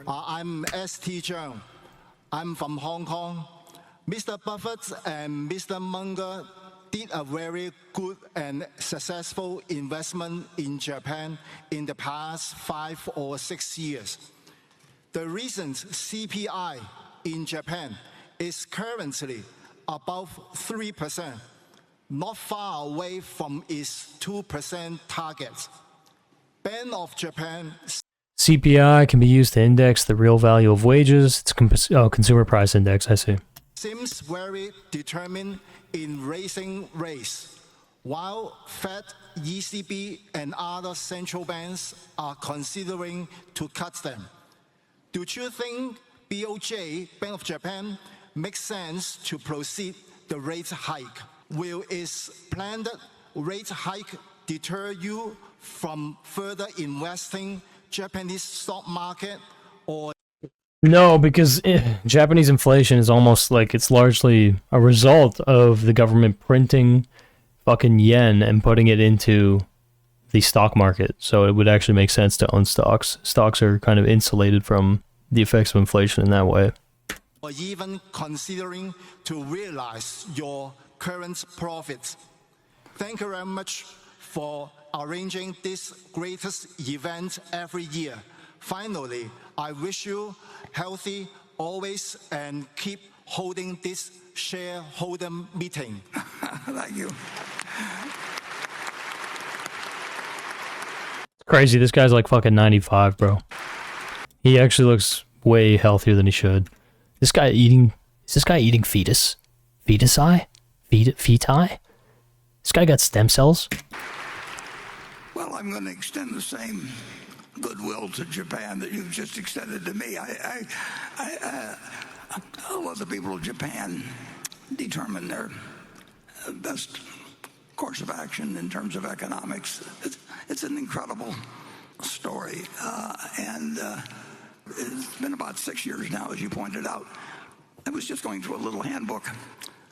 I'm ST Zhang. I'm from Hong Kong. Mr. Buffett and Mr. Munger did a very good and successful investment in Japan in the past 5 or 6 years. The recent CPI in Japan is currently above 3%, not far away from its 2% target. Bank of Japan CPI can be used to index the real value of wages. It's consumer price index, I see. Seems very determined in raising rates, while Fed, ECB, and other central banks are considering to cut them. Do you think BOJ, Bank of Japan, makes sense to proceed the rate hike? Will its planned rate hike deter you from further investing Japanese stock market or? No, because Japanese inflation is almost like it's largely a result of the government printing fucking yen and putting it into the stock market. So it would actually make sense to own stocks. Stocks are kind of insulated from the effects of inflation in that way. Or even considering to realize your current profits. Thank you very much for arranging this greatest event every year. Finally, I wish you healthy always and keep holding this shareholder meeting. Thank you. Crazy, this guy's like fucking 95, bro. He actually looks way healthier than he should. Is this guy eating fetus? Feti? This guy got stem cells? Well, I'm going to extend the same goodwill to Japan that you've just extended to me. I'll let the people of Japan determine their best course of action in terms of economics. It's an incredible story, and it's been about 6 years now, as you pointed out. I was just going through a little handbook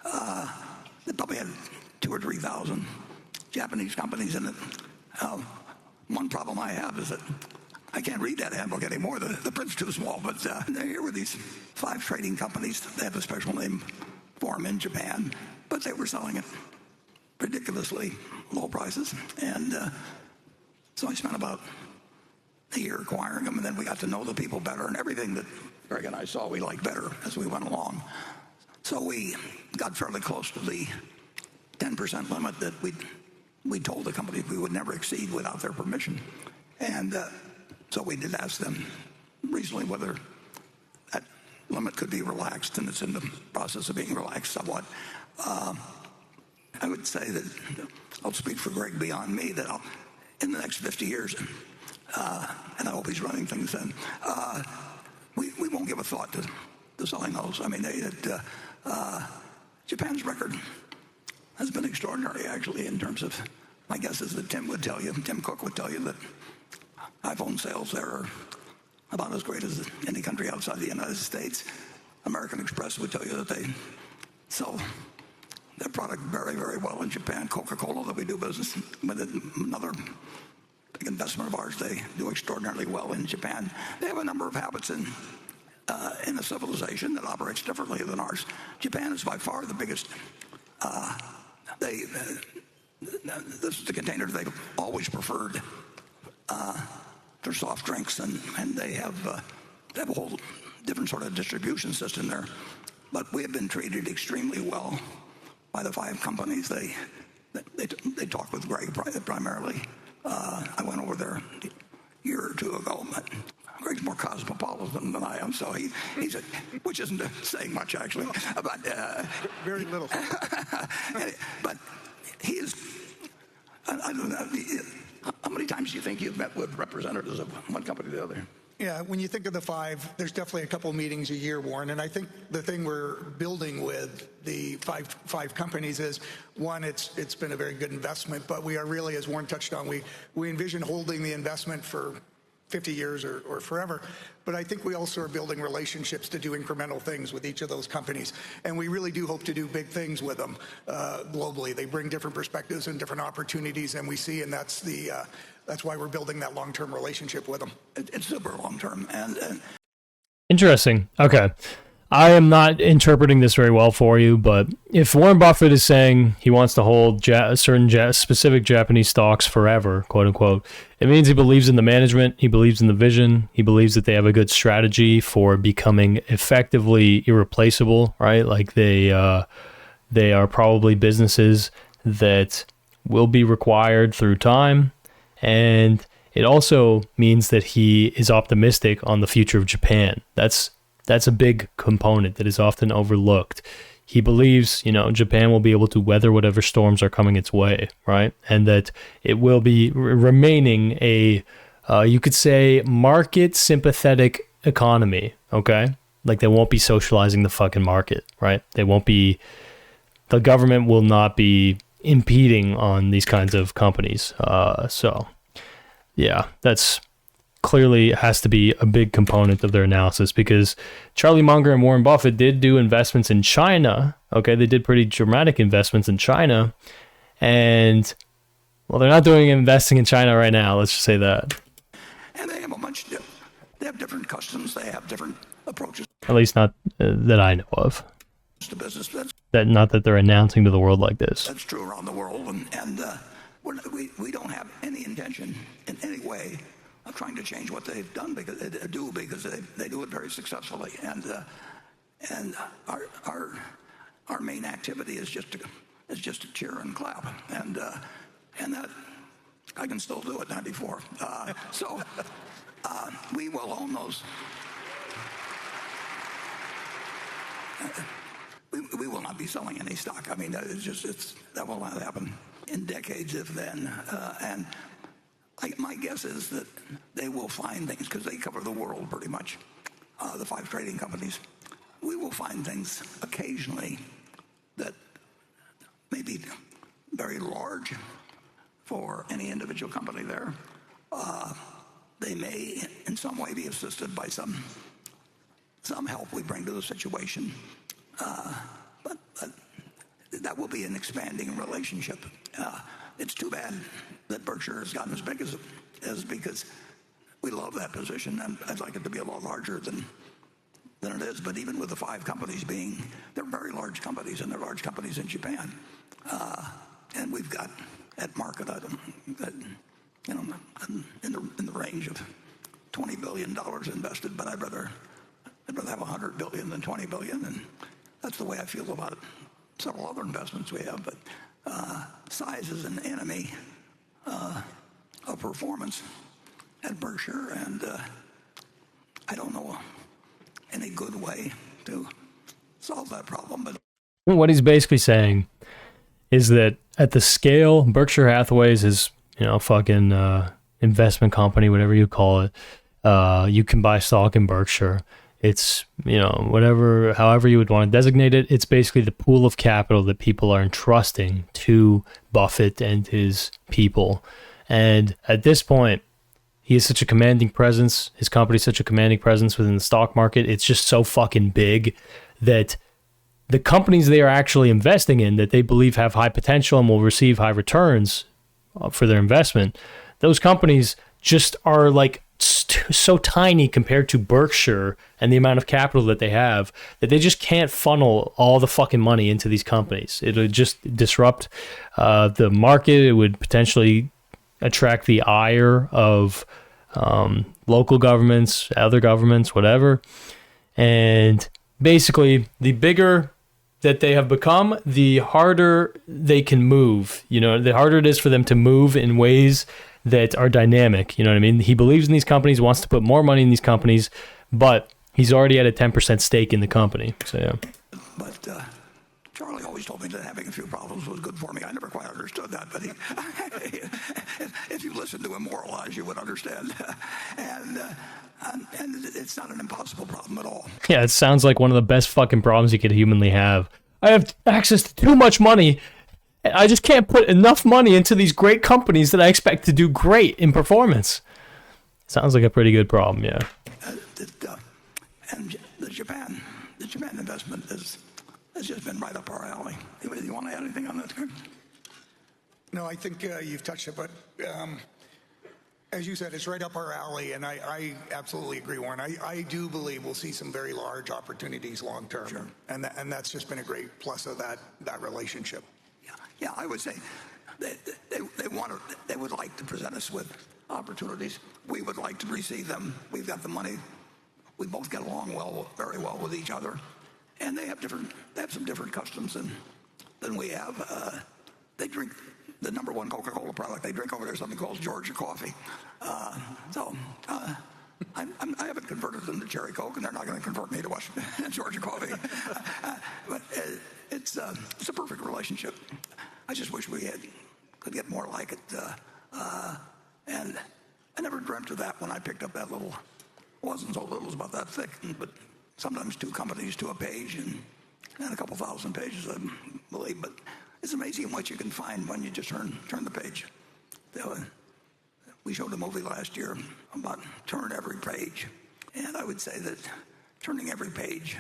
that probably had 2,000 or 3,000 Japanese companies in it. One problem I have is that I can't read that handbook anymore. The print's too small, but here were these 5 trading companies. They have a special name for them in Japan, but they were selling at ridiculously low prices. And so I spent about a year acquiring them, and then we got to know the people better, and everything that Greg and I saw we liked better as we went along. So we got fairly close to the 10% limit that we told the company we would never exceed without their permission. And so we did ask them recently whether that limit could be relaxed, and it's in the process of being relaxed somewhat. I would say that, I'll speak for Greg beyond me, that in the next 50 years, and I hope he's running things then, we won't give a thought to selling those. I mean, Japan's record has been extraordinary, actually, in terms of, my guess is that Tim Cook would tell you that iPhone sales there are about as great as any country outside the United States. American Express would tell you that they sell their product very, very well in Japan. Coca-Cola, that we do business with, another big investment of ours, they do extraordinarily well in Japan. They have a number of habits in a civilization that operates differently than ours. Japan is by far the biggest. This is the container they've always preferred for soft drinks, and they have a whole different sort of distribution system there. But we have been treated extremely well by the 5 companies. They talk with Greg primarily. I went over there a year or 2 ago. But Greg's more cosmopolitan than I am, so he's which isn't saying much, actually. But very little. But he is. I don't know. How many times do you think you've met with representatives of one company or the other? Yeah, when you think of the 5, there's definitely a couple meetings a year, Warren. And I think the thing we're building with the five companies is, one, it's been a very good investment, but we are really, as Warren touched on, we envision holding the investment for 50 years or forever. But I think we also are building relationships to do incremental things with each of those companies. And we really do hope to do big things with them globally. They bring different perspectives and different opportunities, and we see, and that's why we're building that long-term relationship with them. It's super long-term. And Interesting. Okay. I am not interpreting this very well for you, but if Warren Buffett is saying he wants to hold specific Japanese stocks forever, quote unquote, it means he believes in the management, he believes in the vision, he believes that they have a good strategy for becoming effectively irreplaceable, right? Like they are probably businesses that will be required through time, and it also means that he is optimistic on the future of Japan. That's a big component that is often overlooked. He believes, Japan will be able to weather whatever storms are coming its way, right? And that it will be remaining a, you could say, market sympathetic economy, okay? Like they won't be socializing the fucking market, right? The government will not be impeding on these kinds of companies. So, yeah, that's clearly has to be a big component of their analysis, because Charlie Munger and Warren Buffett did do investments in China. Okay, they did pretty dramatic investments in China, and well, they're not doing investing in China right now. Let's just say that. And they have they have different customs. They have different approaches. At least not that I know of. To business. Not that they're announcing to the world like this. That's true around the world, and we don't have any intention in any way of trying to change what they've done because they do it very successfully, and our main activity is just to cheer and clap, and that I can still do at 94. So we will own those. We will not be selling any stock. I mean, that will not happen in decades, if then. And my guess is that they will find things, because they cover the world pretty much, the 5 trading companies. We will find things occasionally that may be very large for any individual company there. They may in some way be assisted by some help we bring to the situation. But that will be an expanding relationship. It's too bad that Berkshire has gotten as big as it is, because we love that position, and I'd like it to be a lot larger than it is. But even with the 5 companies they're very large companies, and they're large companies in Japan. And we've got at market item that, in the range of $20 billion invested, but I'd rather have $100 billion than $20 billion, and that's the way I feel about several other investments we have. But size is an enemy of performance at Berkshire, and I don't know any good way to solve that problem. But what he's basically saying is that at the scale Berkshire Hathaway's is, fucking investment company, whatever you call it, you can buy stock in Berkshire. It's, however you would want to designate it, it's basically the pool of capital that people are entrusting to Buffett and his people. And at this point, he has such a commanding presence, his company's such a commanding presence within the stock market, it's just so fucking big that the companies they are actually investing in, that they believe have high potential and will receive high returns for their investment, those companies just are like so tiny compared to Berkshire and the amount of capital that they have, that they just can't funnel all the fucking money into these companies. It would just disrupt the market. It would potentially attract the ire of local governments, other governments, whatever. And basically, the bigger that they have become, the harder they can move. The harder it is for them to move in ways that are dynamic. You know what I mean? He believes in these companies, wants to put more money in these companies, but he's already at a 10% stake in the company. So, yeah. But Charlie always told me that having a few problems was good for me. I never quite understood that, but if you listened to him moralize, you would understand. And it's not an impossible problem at all. Yeah, it sounds like one of the best fucking problems you could humanly have. I have access to too much money. I just can't put enough money into these great companies that I expect to do great in performance. Sounds like a pretty good problem, yeah. And the Japan investment has just been right up our alley. You want to add anything on that, Kirk? No, I think you've touched it, but As you said, it's right up our alley, and I absolutely agree, Warren. I do believe we'll see some very large opportunities long term, Sure. and that's just been a great plus of that relationship. Yeah, I would say they would like to present us with opportunities. We would like to receive them. We've got the money. We both get along very well with each other, and they have some different customs than we have. They drink the number one Coca-Cola product they drink over there is something called Georgia coffee. I haven't converted them to Cherry Coke, and they're not going to convert me to Georgia coffee. But it's a perfect relationship. I just wish we could get more like it. And I never dreamt of that when I picked up that little. It wasn't so little, it was about that thick, but sometimes 2 companies to a page and a couple thousand pages, I believe. But it's amazing what you can find when you just turn the page. We showed a movie last year about turn every page, and I would say that turning every page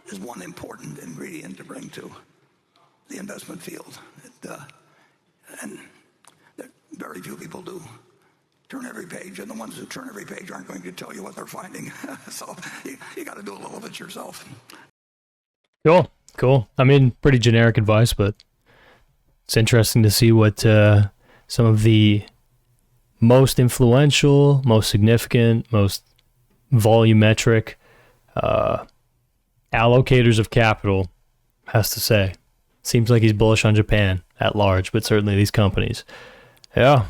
is one important ingredient to bring to the investment field. And very few people do turn every page, and the ones who turn every page aren't going to tell you what they're finding. So you got to do a little of it yourself. Cool. I mean, pretty generic advice, but it's interesting to see what some of the most influential, most significant, most volumetric allocators of capital has to say. Seems like he's bullish on Japan at large, but certainly these companies. Yeah.